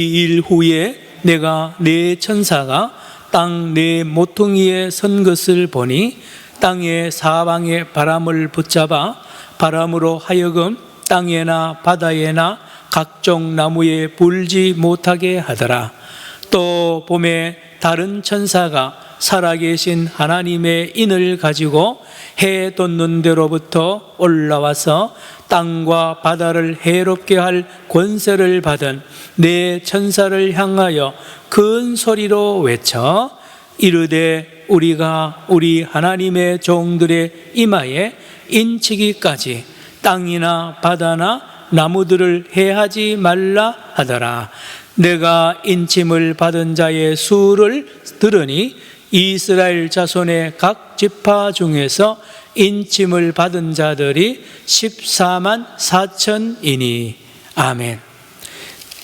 2일 후에 내가 네 천사가 땅 네 모퉁이에 선 것을 보니 땅의 사방에 바람을 붙잡아 바람으로 하여금 땅에나 바다에나 각종 나무에 불지 못하게 하더라. 또 봄에 다른 천사가 살아계신 하나님의 인을 가지고 해 돋는 데로부터 올라와서 땅과 바다를 해롭게 할 권세를 받은 네 천사를 향하여 큰 소리로 외쳐 이르되 우리가 우리 하나님의 종들의 이마에 인치기까지 땅이나 바다나 나무들을 해하지 말라 하더라. 내가 인침을 받은 자의 수를 들으니 이스라엘 자손의 각 지파 중에서 인침을 받은 자들이 14만 4천이니 아멘.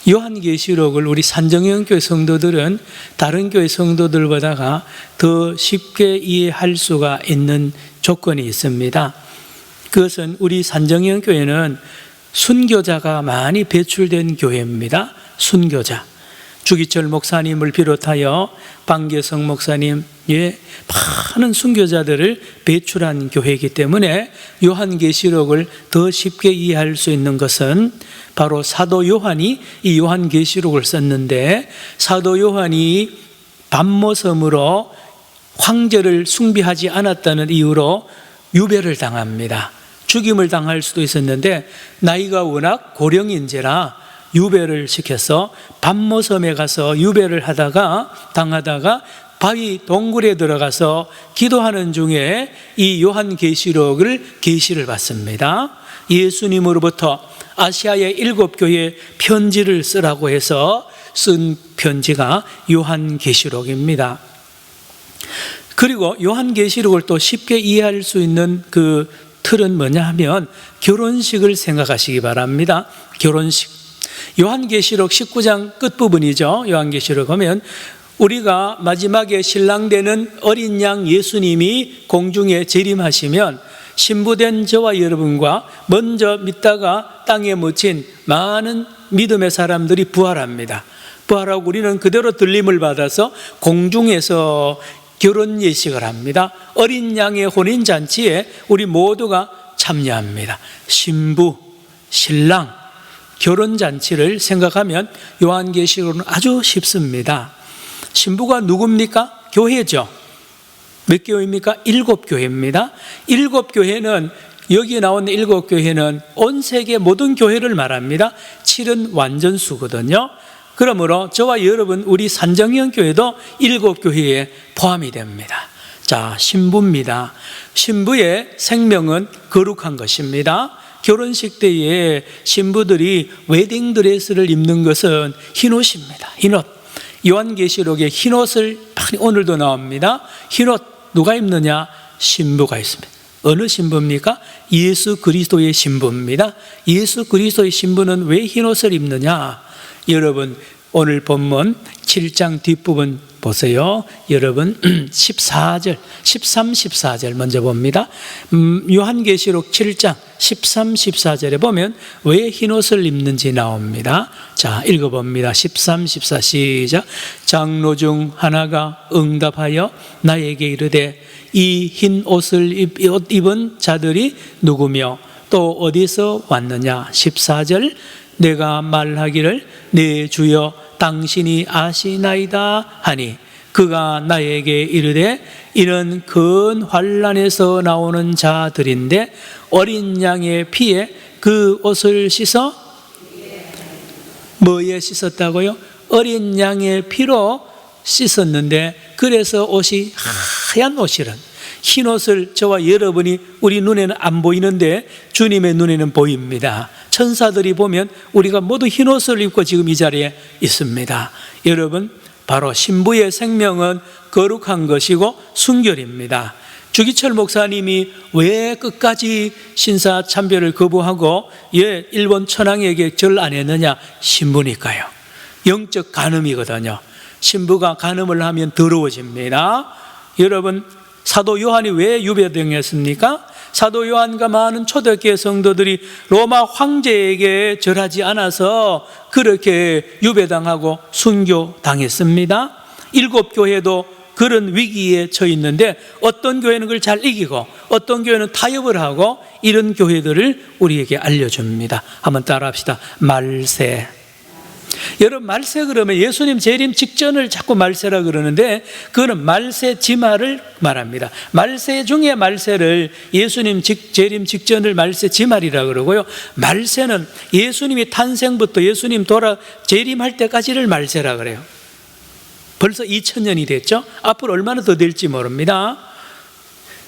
요한계시록을 우리 산정형교회 성도들은 다른 교회 성도들보다가 더 쉽게 이해할 수가 있는 조건이 있습니다. 그것은 우리 산정형교회는 순교자가 많이 배출된 교회입니다. 순교자. 주기철 목사님을 비롯하여 방계성 목사님, 많은 순교자들을 배출한 교회이기 때문에 요한계시록을 더 쉽게 이해할 수 있는 것은 바로 사도 요한이 이 요한계시록을 썼는데 사도 요한이 밤모섬으로 황제를 숭배하지 않았다는 이유로 유배를 당합니다. 죽임을 당할 수도 있었는데 나이가 워낙 고령인지라 유배를 시켜서 밤모섬에 가서 유배를 당하다가 바위 동굴에 들어가서 기도하는 중에 이 요한계시록을 계시를 받습니다. 예수님으로부터 아시아의 7교회에 편지를 쓰라고 해서 쓴 편지가 요한계시록입니다. 그리고 요한계시록을 또 쉽게 이해할 수 있는 그 틀은 뭐냐 하면 결혼식을 생각하시기 바랍니다. 결혼식. 요한계시록 19장 끝부분이죠. 요한계시록 보면 우리가 마지막에 신랑되는 어린 양 예수님이 공중에 재림하시면 신부된 저와 여러분과 먼저 믿다가 땅에 묻힌 많은 믿음의 사람들이 부활합니다. 부활하고 우리는 그대로 들림을 받아서 공중에서 결혼 예식을 합니다. 어린 양의 혼인잔치에 우리 모두가 참여합니다. 신부, 신랑, 결혼잔치를 생각하면 요한계시록은 아주 쉽습니다. 신부가 누굽니까? 교회죠. 몇 교회입니까? 7교회입니다. 7교회는 여기 나온 7교회는 온 세계 모든 교회를 말합니다. 7은 완전수거든요. 그러므로 저와 여러분 우리 산정형교회도 7교회에 포함이 됩니다. 자, 신부입니다. 신부의 생명은 거룩한 것입니다. 결혼식 때에 신부들이 웨딩드레스를 입는 것은 흰옷입니다. 흰옷. 요한계시록에 흰옷을 많이 오늘도 나옵니다. 흰옷 누가 입느냐? 신부가 있습니다. 어느 신부입니까? 예수 그리스도의 신부입니다. 예수 그리스도의 신부는 왜 흰옷을 입느냐? 여러분 오늘 본문 7장 뒷부분 보세요. 여러분 14절, 13, 14절 먼저 봅니다. 요한계시록 7장 13, 14절에 보면 왜 흰옷을 입는지 나옵니다. 자, 읽어봅니다. 13, 14 시작. 장로 중 하나가 응답하여 나에게 이르되 이 흰 옷을 입은 자들이 누구며 또 어디서 왔느냐? 14절 내가 말하기를 내 주여 당신이 아시나이다 하니 그가 나에게 이르되 이는 큰 환난에서 나오는 자들인데 어린 양의 피에 그 옷을 씻어 뭐에 씻었다고요? 어린 양의 피로 씻었는데 그래서 옷이 하얀 옷이란 흰 옷을 저와 여러분이 우리 눈에는 안 보이는데 주님의 눈에는 보입니다. 천사들이 보면 우리가 모두 흰 옷을 입고 지금 이 자리에 있습니다. 여러분 바로 신부의 생명은 거룩한 것이고 순결입니다. 주기철 목사님이 왜 끝까지 신사참배를 거부하고 일본 천황에게 절 안 했느냐? 신부니까요. 영적 간음이거든요. 신부가 간음을 하면 더러워집니다. 여러분 사도 요한이 왜 유배당했습니까? 사도 요한과 많은 초대교회 성도들이 로마 황제에게 절하지 않아서 그렇게 유배당하고 순교당했습니다. 7교회도 그런 위기에 처해 있는데 어떤 교회는 그걸 잘 이기고 어떤 교회는 타협을 하고 이런 교회들을 우리에게 알려줍니다. 한번 따라합시다. 말세. 여러분, 말세 그러면 예수님 재림 직전을 자꾸 말세라 그러는데 그거는 말세 지말을 말합니다. 말세 중에 말세를 예수님 재림 직전을 말세 지말이라 그러고요. 말세는 예수님이 탄생부터 예수님 재림할 때까지를 말세라 그래요. 벌써 2000년이 됐죠. 앞으로 얼마나 더 될지 모릅니다.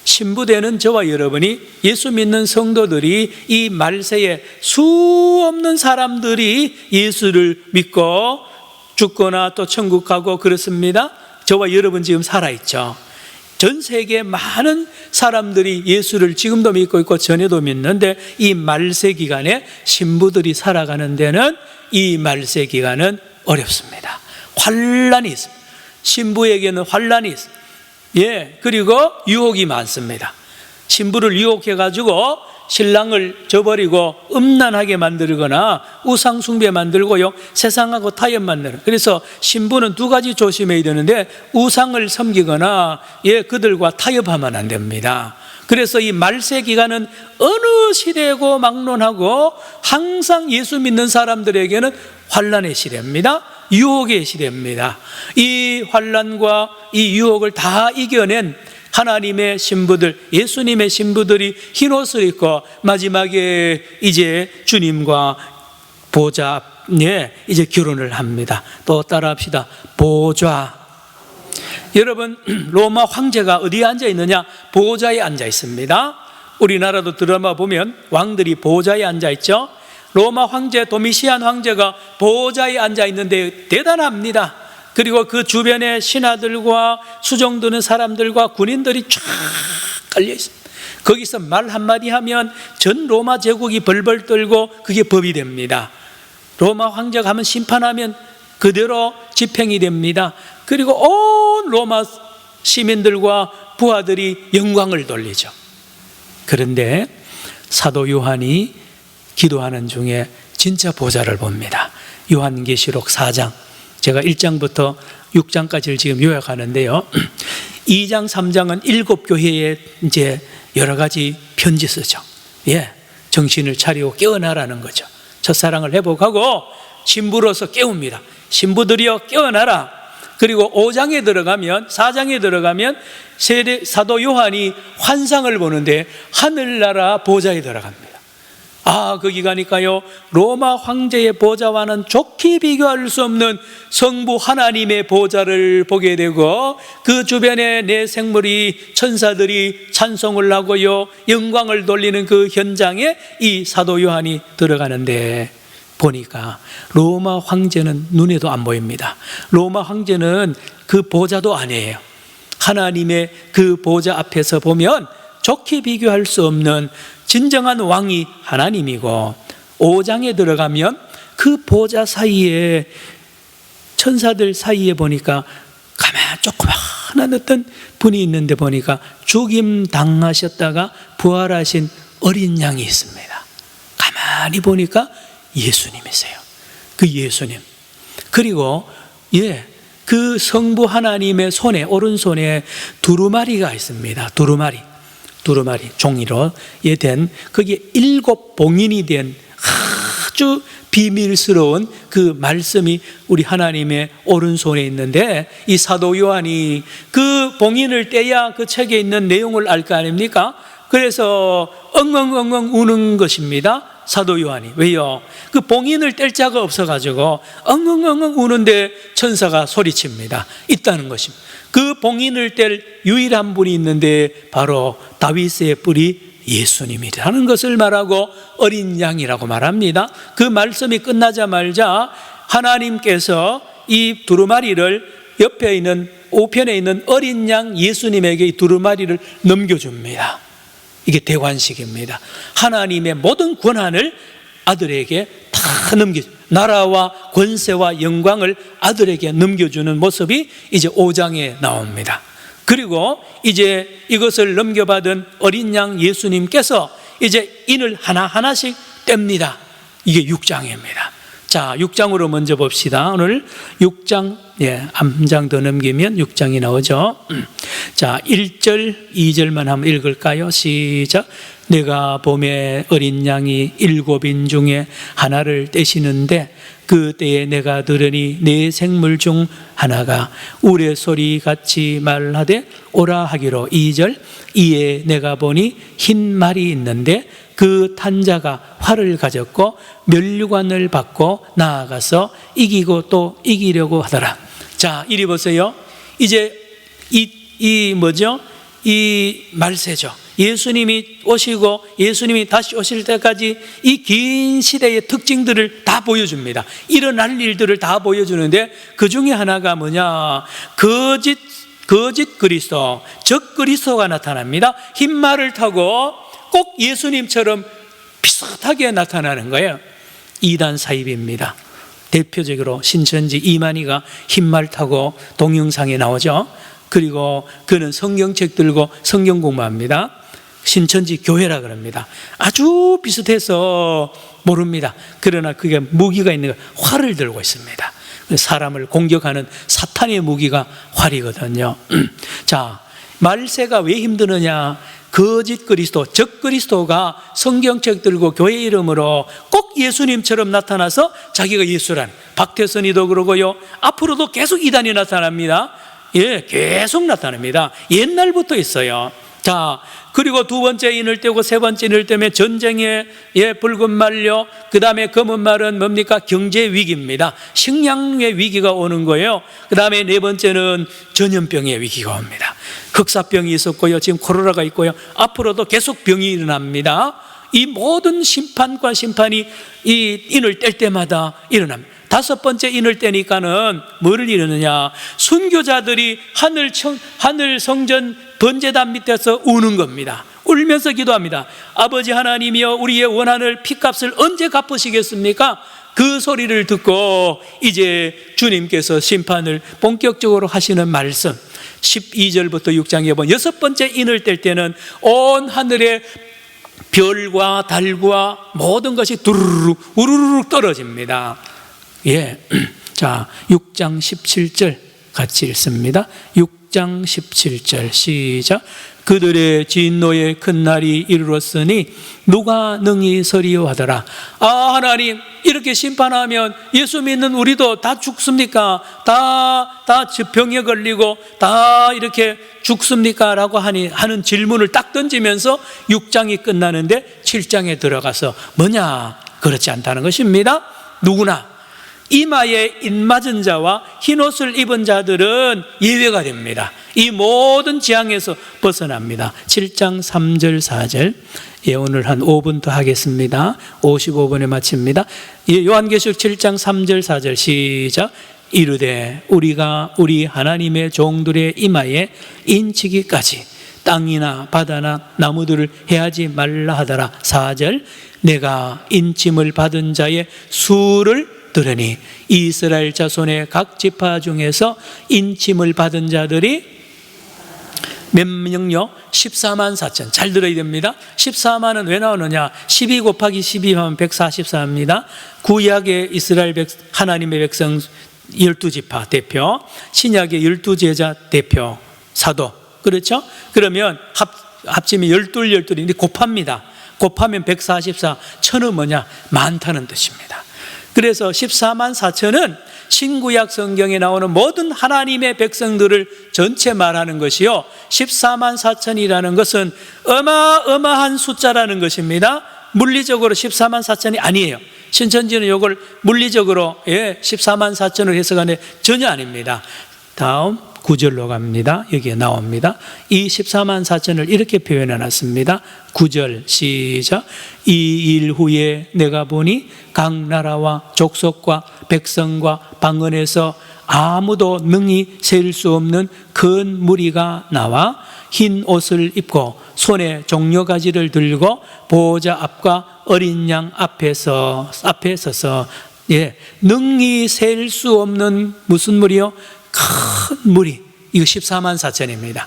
신부되는 저와 여러분이, 예수 믿는 성도들이 이 말세에 수없는 사람들이 예수를 믿고 죽거나 또 천국 가고 그렇습니다. 저와 여러분 지금 살아있죠. 전 세계 많은 사람들이 예수를 지금도 믿고 있고 전에도 믿는데 이 말세 기간에 신부들이 살아가는 데는 이 말세 기간은 어렵습니다. 환란이 있습니다. 신부에게는 환란이 있습니다. 그리고 유혹이 많습니다. 신부를 유혹해가지고 신랑을 저버리고 음란하게 만들거나 우상 숭배 만들고요, 세상하고 타협 만드는. 그래서 신부는 2가지 조심해야 되는데 우상을 섬기거나 그들과 타협하면 안 됩니다. 그래서 이 말세 기간은 어느 시대고 막론하고 항상 예수 믿는 사람들에게는 환란의 시대입니다. 유혹의 시대입니다. 이 환란과 이 유혹을 다 이겨낸 하나님의 신부들, 예수님의 신부들이 흰옷을 입고 마지막에 이제 주님과 보좌 이제 결혼을 합니다. 또 따라합시다. 보좌. 여러분, 로마 황제가 어디에 앉아 있느냐? 보좌에 앉아 있습니다. 우리나라도 드라마 보면 왕들이 보좌에 앉아 있죠. 로마 황제 도미시안 황제가 보좌에 앉아 있는데 대단합니다. 그리고 그 주변에 신하들과 수종드는 사람들과 군인들이 쫙 깔려 있습니다. 거기서 말 한마디 하면 전 로마 제국이 벌벌 떨고 그게 법이 됩니다. 로마 황제가 하면 심판하면 그대로 집행이 됩니다. 그리고 온 로마 시민들과 부하들이 영광을 돌리죠. 그런데 사도 요한이 기도하는 중에 진짜 보좌를 봅니다. 요한계시록 4장, 제가 1장부터 6장까지를 지금 요약하는데요. 2장, 3장은 7교회에 이제 여러 가지 편지 쓰죠. 정신을 차리고 깨어나라는 거죠. 첫사랑을 회복하고 신부로서 깨웁니다. 신부들이여 깨어나라. 그리고 5장에 들어가면, 4장에 들어가면 사도 요한이 환상을 보는데 하늘나라 보좌에 들어갑니다. 거기 가니까요, 로마 황제의 보좌와는 좋게 비교할 수 없는 성부 하나님의 보좌를 보게 되고 그 주변에 내 생물이, 천사들이 찬송을 하고요, 영광을 돌리는 그 현장에 이 사도 요한이 들어가는데 보니까 로마 황제는 눈에도 안 보입니다. 로마 황제는 그 보좌도 아니에요. 하나님의 그 보좌 앞에서 보면 좋게 비교할 수 없는 진정한 왕이 하나님이고, 5장에 들어가면 그 보좌 사이에, 천사들 사이에 보니까 가만 조그마한 어떤 분이 있는데 보니까 죽임 당하셨다가 부활하신 어린 양이 있습니다. 가만히 보니까 예수님이세요. 그 예수님. 그리고 그 성부 하나님의 손에, 오른손에 두루마리가 있습니다. 두루마리 종이로 된, 거기에 7 봉인이 된 아주 비밀스러운 그 말씀이 우리 하나님의 오른손에 있는데, 이 사도 요한이 그 봉인을 떼야 그 책에 있는 내용을 알 거 아닙니까? 그래서 엉엉엉엉 우는 것입니다. 사도 요한이. 왜요? 그 봉인을 뗄 자가 없어가지고 엉엉엉엉 우는데 천사가 소리칩니다. 있다는 것입니다. 그 봉인을 뗄 유일한 분이 있는데 바로 다윗의 뿔이 예수님이라는 것을 말하고 어린 양이라고 말합니다. 그 말씀이 끝나자마자 하나님께서 이 두루마리를 옆에 있는 우편에 있는 어린 양 예수님에게 이 두루마리를 넘겨줍니다. 이게 대관식입니다. 하나님의 모든 권한을 아들에게 다 넘겨줍니다. 나라와 권세와 영광을 아들에게 넘겨주는 모습이 이제 5장에 나옵니다. 그리고 이제 이것을 넘겨받은 어린 양 예수님께서 이제 인을 하나하나씩 뗍니다. 이게 6장입니다. 자, 6장으로 먼저 봅시다. 오늘 6장, 한 장 더 넘기면 6장이 나오죠. 자, 1절, 2절만 한번 읽을까요? 시작. 내가 봄에 어린 양이 7인 중에 하나를 떼시는데 그때에 내가 들으니 네 생물 중 하나가 우레소리 같이 말하되 오라 하기로. 2절. 이에 내가 보니 흰 말이 있는데 그 탄자가 활을 가졌고 면류관을 받고 나아가서 이기고 또 이기려고 하더라. 자, 이리 보세요. 이제 이 말세죠. 예수님이 오시고 예수님이 다시 오실 때까지 이 긴 시대의 특징들을 다 보여줍니다. 일어날 일들을 다 보여주는데 그 중에 하나가 뭐냐? 거짓 그리스도, 적 그리스도가 나타납니다. 흰 말을 타고 꼭 예수님처럼 비슷하게 나타나는 거예요. 이단 사입입니다. 대표적으로 신천지 이만희가 흰 말 타고 동영상에 나오죠. 그리고 그는 성경책 들고 성경 공부합니다. 신천지 교회라 그럽니다. 아주 비슷해서 모릅니다. 그러나 그게 무기가 있는 거예요. 활을 들고 있습니다. 사람을 공격하는 사탄의 무기가 활이거든요. 자, 말세가 왜 힘드느냐? 거짓 그리스도, 적 그리스도가 성경책 들고 교회 이름으로 꼭 예수님처럼 나타나서 자기가 예수란, 박태선이도 그러고요, 앞으로도 계속 이단이 나타납니다. 계속 나타납니다. 옛날부터 있어요. 자, 그리고 두 번째 인을 떼고 세 번째 인을 떼면 전쟁에 붉은 말려, 그 다음에 검은 말은 뭡니까? 경제 위기입니다. 식량의 위기가 오는 거예요. 그 다음에 네 번째는 전염병의 위기가 옵니다. 흑사병이 있었고요, 지금 코로나가 있고요, 앞으로도 계속 병이 일어납니다. 이 모든 심판과 심판이 이 인을 뗄 때마다 일어납니다. 다섯 번째 인을 떼니까는 뭐를 이루느냐? 순교자들이 하늘 성전 번제단 밑에서 우는 겁니다. 울면서 기도합니다. 아버지 하나님이여, 우리의 원한을 피값을 언제 갚으시겠습니까? 그 소리를 듣고 이제 주님께서 심판을 본격적으로 하시는 말씀, 12절부터 6장에 보면 여섯 번째 인을 뗄 때는 온 하늘의 별과 달과 모든 것이 두루룩 우르르 떨어집니다. 자, 6장 17절 같이 읽습니다. 6장 17절 시작. 그들의 진노의 큰 날이 이르렀으니 누가 능히 서리요 하더라. 아, 하나님, 이렇게 심판하면 예수 믿는 우리도 다 죽습니까? 다 병에 걸리고 다 이렇게 죽습니까? 라고 하는 질문을 딱 던지면서 6장이 끝나는데 7장에 들어가서 뭐냐? 그렇지 않다는 것입니다. 누구나 이마에 인맞은 자와 흰옷을 입은 자들은 예외가 됩니다. 이 모든 재앙에서 벗어납니다. 7장 3절 4절. 오늘 한 5분 더 하겠습니다. 55분에 마칩니다. 요한계시록 7장 3절 4절 시작. 이르되 우리가 우리 하나님의 종들의 이마에 인치기까지 땅이나 바다나 나무들을 해하지 말라 하더라. 4절. 내가 인침을 받은 자의 수를 들으니 이스라엘 자손의 각 지파 중에서 인침을 받은 자들이 몇 명요? 14만 4천. 잘 들어야 됩니다. 14만은 왜 나오느냐? 12 곱하기 12하면 144입니다. 구약의 이스라엘 하나님의 백성 12지파 대표, 신약의 12제자 대표 사도, 그렇죠? 그러면 합치면 12인데 곱합니다. 곱하면 144. 천은 뭐냐? 많다는 뜻입니다. 그래서 14만 4천은 신구약 성경에 나오는 모든 하나님의 백성들을 전체 말하는 것이요, 14만 4천이라는 것은 어마어마한 숫자라는 것입니다. 물리적으로 14만 4천이 아니에요. 신천지는 이걸 물리적으로 14만 4천을 해석하는데 전혀 아닙니다. 다음 9절로 갑니다. 여기에 나옵니다. 이 14만 4천을 이렇게 표현해 놨습니다. 9절 시작. 이 일 후에 내가 보니 각 나라와 족속과 백성과 방언에서 아무도 능히 셀 수 없는 큰 무리가 나와 흰 옷을 입고 손에 종려가지를 들고 보호자 앞과 어린 양 앞에 서서 능히 셀 수 없는 무슨 무리요? 큰 무리. 이거 14만 4천입니다.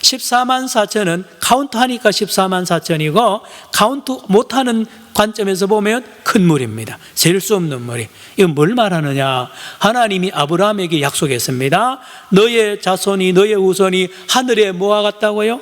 14만 4천은 카운트하니까 14만 4천이고 카운트 못하는 관점에서 보면 큰 물입니다. 셀 수 없는 물이. 이건 뭘 말하느냐? 하나님이 아브라함에게 약속했습니다. 너의 자손이, 너의 후손이 하늘에 뭐와 같다고요?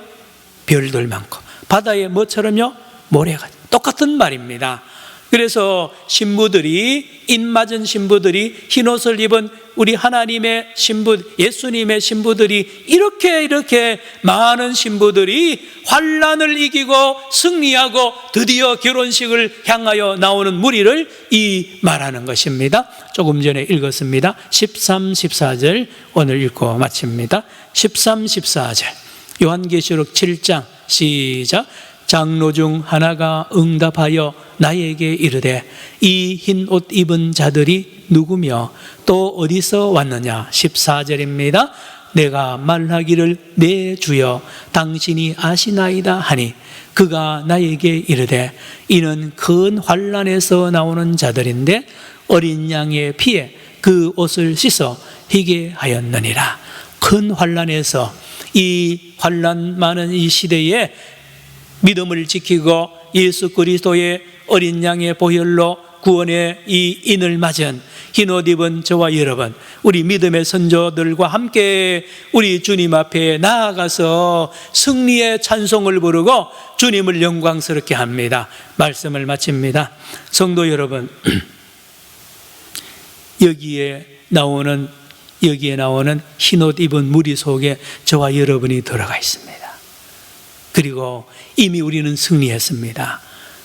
별들 많고 바다에 뭐처럼요? 모래가. 똑같은 말입니다. 그래서 신부들이, 인맞은 신부들이, 흰옷을 입은 우리 하나님의 신부, 예수님의 신부들이, 이렇게 많은 신부들이 환난을 이기고 승리하고 드디어 결혼식을 향하여 나오는 무리를 이 말하는 것입니다. 조금 전에 읽었습니다. 13, 14절 오늘 읽고 마칩니다. 13, 14절 요한계시록 7장 시작. 장로 중 하나가 응답하여 나에게 이르되 이 흰 옷 입은 자들이 누구며 또 어디서 왔느냐? 14절입니다. 내가 말하기를 내 주여 당신이 아시나이다 하니 그가 나에게 이르되 이는 큰 환난에서 나오는 자들인데 어린 양의 피에 그 옷을 씻어 희게 하였느니라. 큰 환난에서, 이 환난 많은 이 시대에 믿음을 지키고 예수 그리스도의 어린 양의 보혈로 구원의 이 인을 맞은 흰옷 입은 저와 여러분, 우리 믿음의 선조들과 함께 우리 주님 앞에 나아가서 승리의 찬송을 부르고 주님을 영광스럽게 합니다. 말씀을 마칩니다. 성도 여러분, 여기에 나오는 흰옷 입은 무리 속에 저와 여러분이 들어가 있습니다. 그리고 이미 우리는 승리했습니다.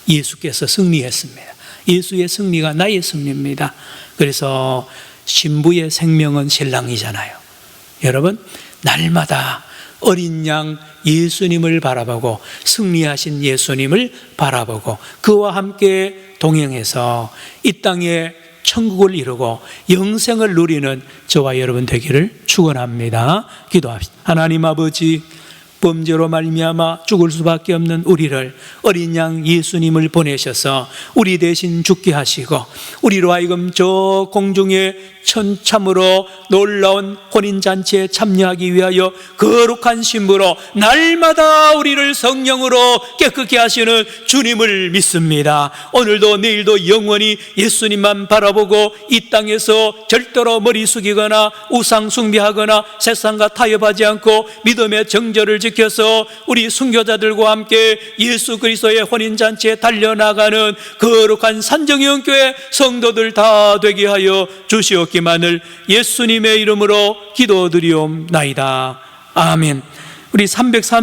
예수께서 승리했습니다. 예수의 승리가 나의 승리입니다. 그래서 신부의 생명은 신랑이잖아요. 여러분, 날마다 어린 양 예수님을 바라보고 승리하신 예수님을 바라보고 그와 함께 동행해서 이 땅에 천국을 이루고 영생을 누리는 저와 여러분 되기를 축원합니다. 기도합시다. 하나님 아버지, 범죄로 말미암아 죽을 수밖에 없는 우리를 어린 양 예수님을 보내셔서 우리 대신 죽게 하시고 우리로 하여금 저 공중에 참으로 놀라운 혼인잔치에 참여하기 위하여 거룩한 신부로 날마다 우리를 성령으로 깨끗게 하시는 주님을 믿습니다. 오늘도 내일도 영원히 예수님만 바라보고 이 땅에서 절대로 머리 숙이거나 우상 숭배하거나 세상과 타협하지 않고 믿음의 정절을 지켜서 우리 순교자들과 함께 예수 그리스도의 혼인잔치에 달려나가는 거룩한 산정형교회 성도들 다 되게 하여 주시옵기만을 예수님의 이름으로 기도드리옵나이다. 아멘. 우리 330